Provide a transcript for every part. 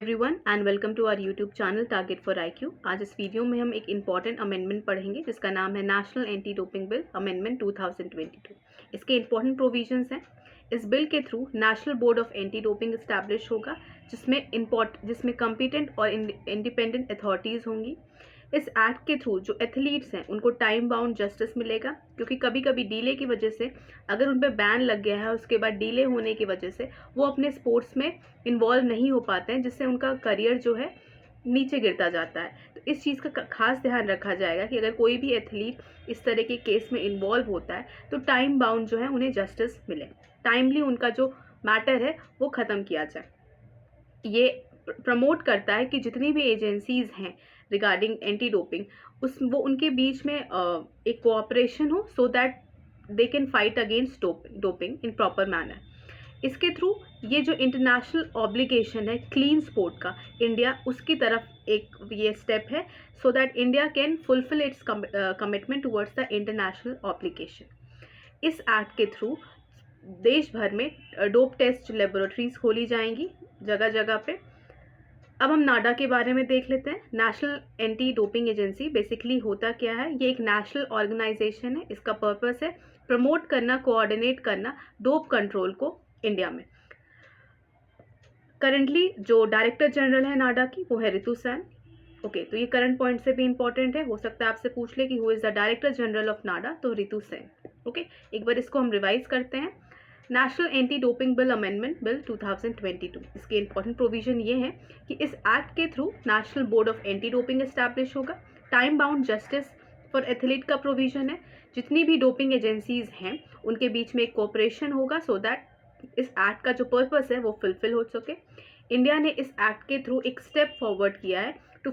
Everyone and welcome to our YouTube channel target for IQ. आज इस video में हम एक इम्पॉर्टेंट अमेंडमेंट पढ़ेंगे जिसका नाम है national anti doping bill amendment 2022। इसके इम्पॉर्टेंट प्रोविजंस हैं। इस बिल के through national board of anti doping establish होगा जिसमें कॉम्पिटेंट और इंडिपेंडेंट अथॉरिटीज़ होंगी। इस एक्ट के थ्रू जो एथलीट्स हैं उनको टाइम बाउंड जस्टिस मिलेगा, क्योंकि कभी कभी डीले की वजह से अगर उन पर बैन लग गया है उसके बाद डीले होने की वजह से वो अपने स्पोर्ट्स में इन्वॉल्व नहीं हो पाते हैं, जिससे उनका करियर जो है नीचे गिरता जाता है। तो इस चीज़ का खास ध्यान रखा जाएगा कि अगर कोई भी एथलीट इस तरह के केस में इन्वॉल्व होता है तो टाइम बाउंड जो है उन्हें जस्टिस मिले, टाइमली उनका जो मैटर है वो ख़त्म किया जाए। ये प्रमोट करता है कि जितनी भी एजेंसीज़ हैं रिगार्डिंग एंटी डोपिंग वो उनके बीच में एक कोऑपरेशन हो, so that they can fight against doping in proper manner. इसके थ्रू ये जो इंटरनेशनल ऑब्लिगेशन है क्लीन स्पोर्ट का, इंडिया उसकी तरफ एक ये स्टेप है, so that India can fulfil it's commitment towards the international obligation. इस एक्ट के थ्रू देश भर में डोप टेस्ट लेबोरेटरीज खोली जाएंगी जगह जगह पे। अब हम नाडा के बारे में देख लेते हैं। National anti doping agency basically होता क्या है, ये एक नेशनल ऑर्गेनाइजेशन है। इसका पर्पस है प्रमोट करना, कोऑर्डिनेट करना डोप कंट्रोल को इंडिया में। करंटली जो डायरेक्टर जनरल है नाडा की वो है रितु सैन। ओके, तो ये करंट पॉइंट से भी इंपॉर्टेंट है, हो सकता है आपसे पूछ ले कि who is the director general of NADA, तो रितु सैन। ओके, एक बार इसको हम रिवाइज करते हैं। National anti doping bill amendment bill 2022, इसके इंपॉर्टेंट प्रोविजन ये है कि इस एक्ट के through national board of anti doping establish होगा। Time bound justice for athlete का प्रोविजन है। जितनी भी डोपिंग एजेंसीज हैं उनके बीच में एक कोऑपरेशन होगा, सो दैट इस एक्ट का जो पर्पस है वो फुलफिल हो सके। इंडिया ने इस एक्ट के थ्रू एक स्टेप फॉरवर्ड किया है to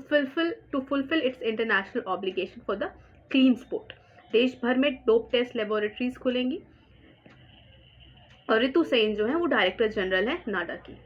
fulfil its international obligation for the clean sport. देश भर में डोप टेस्ट लेबोरेटरीज खुलेंगी और रितु सेन जो है वो डायरेक्टर जनरल है नाडा की।